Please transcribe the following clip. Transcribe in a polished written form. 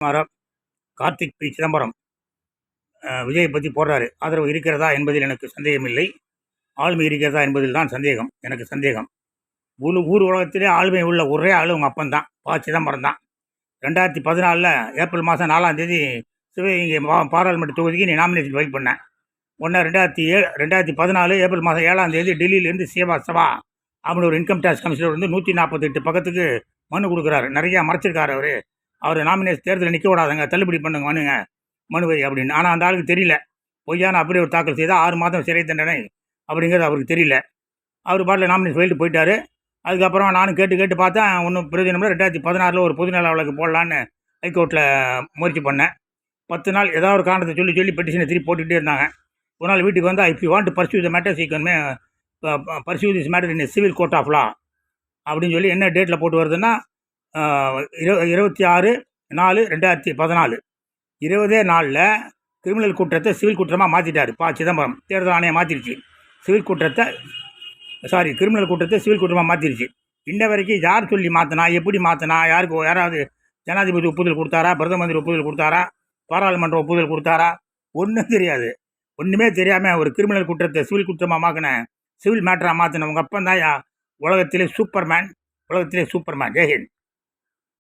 மாறார் Karthik B Chidambaram விஜயை பற்றி போடுறாரு. ஆதரவு இருக்கிறதா என்பதில் எனக்கு சந்தேகமில்லை. ஆளுமை இருக்கிறதா என்பதில் தான் எனக்கு சந்தேகம். ஊர் உலகத்திலே ஆளுமை உள்ள ஒரே ஆள் உங்கள் அப்பந்தான், சிதம்பரம் தான். 2014 ஏப்ரல் மாதம் 4ஆம் தேதி சிவகங்கை பாராளுமன்ற தொகுதிக்கு நீ நாமினேஷன் ஃபைல் பண்ணேன். ஒன்று 2014 ஏப்ரல் மாதம் 7ஆம் தேதி டெல்லியிலேருந்து சபா அப்படின்னு ஒரு இன்கம் டேக்ஸ் கமிஷனர் வந்து 148 பக்கத்துக்கு மனு கொடுக்குறாரு. நிறையா மறைச்சிருக்காரு அவர் நாமினேஷன் தேர்தலில் நிற்க விடாதுங்க, தள்ளுபடி பண்ணுங்க மனுவை அப்படின்னு. ஆனால் அந்த ஆளுக்கு தெரியல. பொய்யான அப்படி ஒரு தாக்கல் செய்தால் 6 மாதம் சிறை தண்டனை அப்படிங்கிறது அவருக்கு தெரியல. அவர் பாட்டில் நாமினேஷன் ஃபைல்ட்டு போயிட்டார். அதுக்கப்புறம் நானும் கேட்டு பார்த்தேன், ஒன்றும் பிரயோஜனமில்லை. 2016 ஒரு பொதுநல வழக்கு போடலான்னு ஹைகோர்ட்டில் முயற்சி பண்ணேன். 10 நாள் ஏதாவது ஒரு காரணத்தை சொல்லி பெட்டிஷனை திருப்பி போட்டுக்கிட்டே இருந்தாங்க. ஒரு நாள் வீட்டுக்கு வந்தால், if you want to pursue the matter சீக்கிரமே pursue this matter in civil court of law அப்படின்னு சொல்லி என்ன டேட்டில் போட்டு வருதுன்னா 26/4/2014 20 நாளில் கிரிமினல் குற்றத்தை சிவில் குற்றமாக மாற்றிட்டார் சிதம்பரம். தேர்தல் ஆணையம் மாற்றிருச்சு கிரிமினல் குற்றத்தை சிவில் குற்றமாக மாற்றிருச்சு. இன்ன வரைக்கும் யார் சொல்லி மாற்றினா, எப்படி மாற்றினா, யாராவது ஜனாதிபதி ஒப்புதல் கொடுத்தாரா, பிரதம மந்திரி ஒப்புதல் கொடுத்தாரா, பாராளுமன்ற ஒப்புதல் கொடுத்தாரா, ஒன்றும் தெரியாது. ஒன்றுமே தெரியாமல் ஒரு கிரிமினல் குற்றத்தை சிவில் குற்றமாக மாற்றின, சிவில் மேட்டராக மாற்றின உங்கள் அப்பந்தான் உலகத்திலே சூப்பர்மேன். ஜெய்ஹிந்த்.